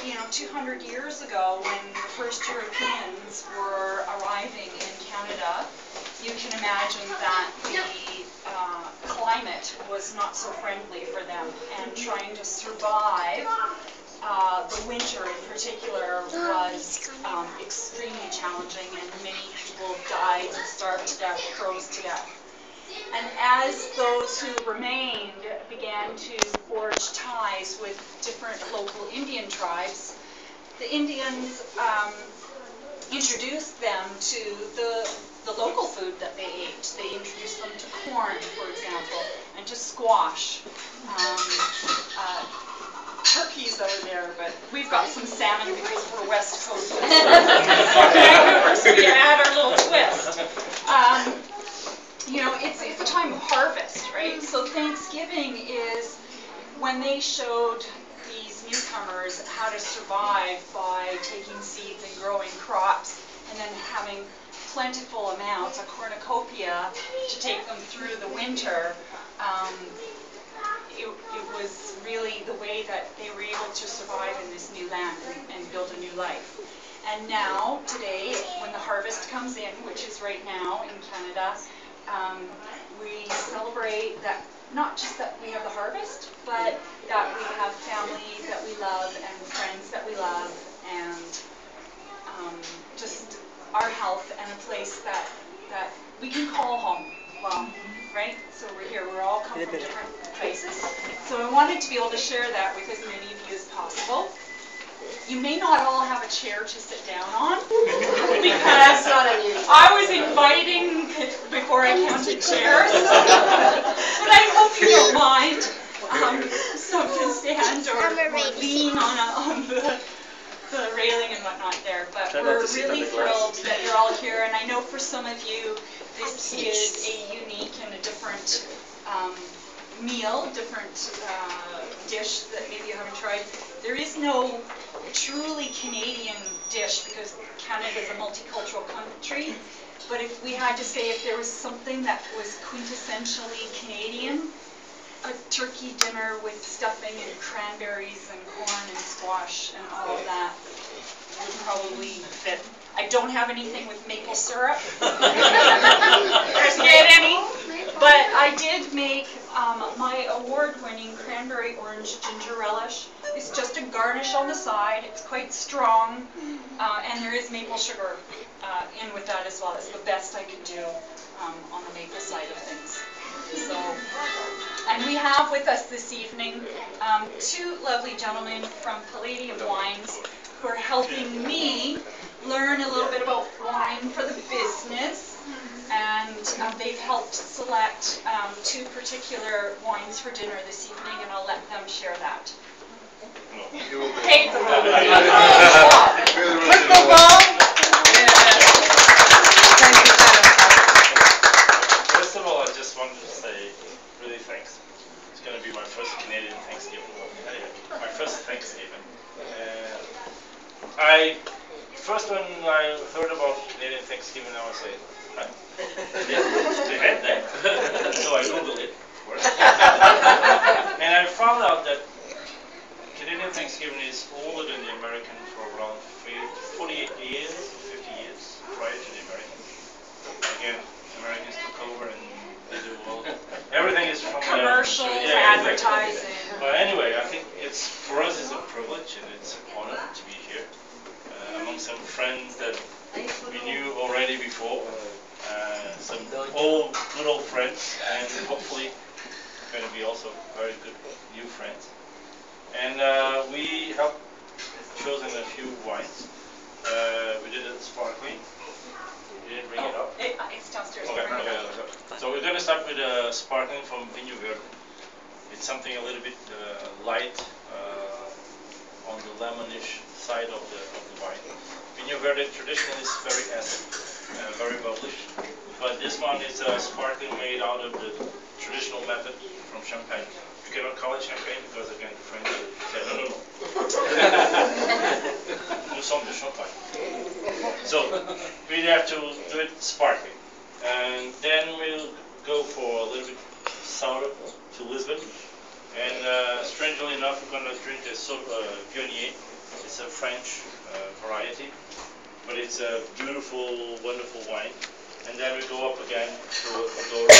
you know, 200 years ago, when the first Europeans were arriving in Canada, you can imagine that the climate was not so friendly for them, and trying to survive the winter in particular was extremely challenging, and many people died and starved to death, froze to death. And as those who remained began to forge ties with different local Indian tribes, the Indians introduced them to the local food that they ate. They introduced them to corn, for example, and to squash. Turkeys over there, but we've got some salmon because we're West Coast. Vancouver, so we add our little twist. You know, it's a time of harvest, right? So Thanksgiving is when they showed these newcomers how to survive by taking seeds and growing crops, and then having plentiful amounts, a cornucopia, to take them through the winter. It was really the way that they were able to survive in this new land and build a new life. And now, today, when the harvest comes in, which is right now in Canada, we celebrate that, not just that we have the harvest, but that we have family that we love and friends that we love, and just our health and a place that we can call home. Well, right? So we're here. We're all come from different places. So I wanted to be able to share that with as many of you as possible. You may not all have a chair to sit down on, because I was inviting before I counted chairs. But I hope you don't mind. Some can stand or lean on the railing and whatnot there. But we're really thrilled that you're all here. And I know for some of you, this is a unique and a different meal, different dish that maybe you haven't tried. There is no truly Canadian dish because Canada is a multicultural country. But if we had to say if there was something that was quintessentially Canadian, a turkey dinner with stuffing and cranberries and corn and squash and all of that would probably fit. I don't have anything with maple syrup. There's get any. But I did make my award-winning cranberry orange ginger relish. It's just a garnish on the side. It's quite strong, and there is maple sugar in with that as well. It's the best I could do on the maple side of things. So, and we have with us this evening two lovely gentlemen from Palladium Wines who are helping me learn a little bit about wine for the business, and they've helped select two particular wines for dinner this evening, and I'll let them share that. Pave the road. Crystal ball. First of all, I just wanted to say really thanks. It's going to be my first Canadian Thanksgiving. Anyway, my first Thanksgiving. First when I heard about Canadian Thanksgiving, I was like, huh? They had that. So I Googled it, of course. And I found out that Canadian Thanksgiving is older than the American for around 48 years, 50 years prior to the Americans. Again, Americans took over and they do all. Everything is from commercials, advertising. But anyway, I think it's, for us, it's a privilege and it's an honor to be here. Among some friends that we knew already before, some old, good old friends, and hopefully going to be also very good new friends. And we have chosen a few wines. We did it sparkling. You didn't bring it up? It's downstairs. Okay. So we're going to start with a sparkling from Vinho Verde. It's something a little bit light on the lemonish side of the wine. Vinho Verde traditionally is very acid, very bubbly, but this one is a sparkling made out of the traditional method from Champagne. You cannot call it Champagne because again the French said no. Nous sommes de Champagne. So we have to do it sparkling, and then we'll go for a little bit sour to Lisbon. And strangely enough, we're going to drink a Viognier. It's a French variety, but it's a beautiful, wonderful wine. And then we go up again to Douro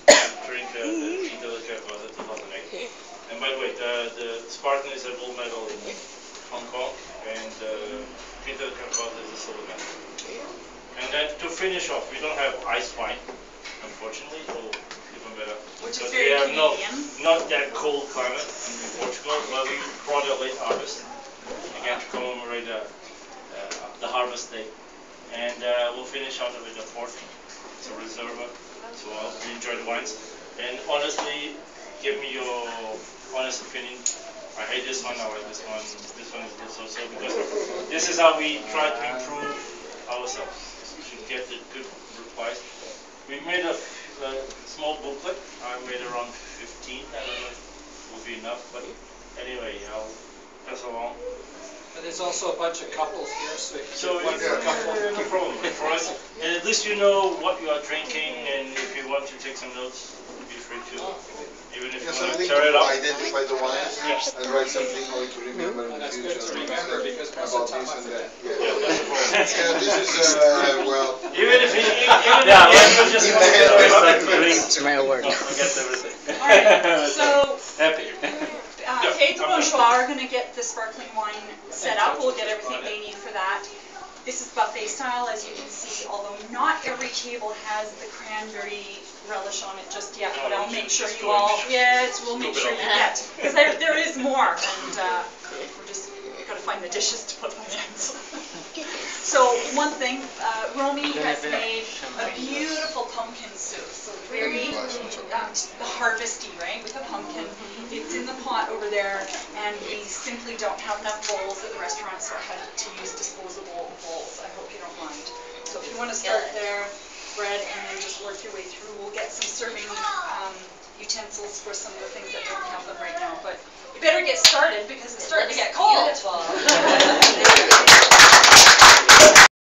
and drink the Quinta del Carcosa 2008. And by the way, the Spartan is a gold medal in Hong Kong, and Quinta del Carcosa is a silver medal. And then to finish off, we don't have ice wine, unfortunately, or even better. Which is because very we have Canadian. not that cold climate in Portugal, but we brought a late harvest, again to commemorate the harvest day. And we'll finish out with a port. It's a reserva, so I hope you enjoy the wines. And honestly, give me your honest opinion. I hate this one, I like this one is this also, because this is how we try to improve ourselves, to get the good replies. We made a small booklet. I made around 15. I don't know if it will be enough, but anyway, I'll pass along. But there's also a bunch of couples here, so if So you want it's a couple. no problem for us. And at least you know what you are drinking, and if you want to take some notes, be free to. Even if you want to something tear it to up. identify the wines Yes. and write something or to remember in the That's future. good to remember because most about of the time this I and forget. that. Yeah, that's the problem. Yeah, this is well. Even if you just In want the to head. drink, It's my word. forget everything. Alright, so Happy. Kate the Bourgeois are going to get the sparkling wine set up. We'll get everything they need for that. This is buffet style, as you can see, although not every table has the cranberry relish on it just yet, but I'll make sure you all, yes, we'll make sure you get, because there is more, and we're just got to find the dishes to put them in. So one thing, Romy has made a beautiful pumpkin soup, so very harvesty, right, with a pumpkin. It's in the pot over there, and we simply don't have enough bowls at the restaurant, so I had to use disposable bowls. I hope you don't mind. So if you want to start there, bread, and then just work your way through, we'll get some serving utensils for some of the things that don't have them right now. But you better get started because it's starting to get cold.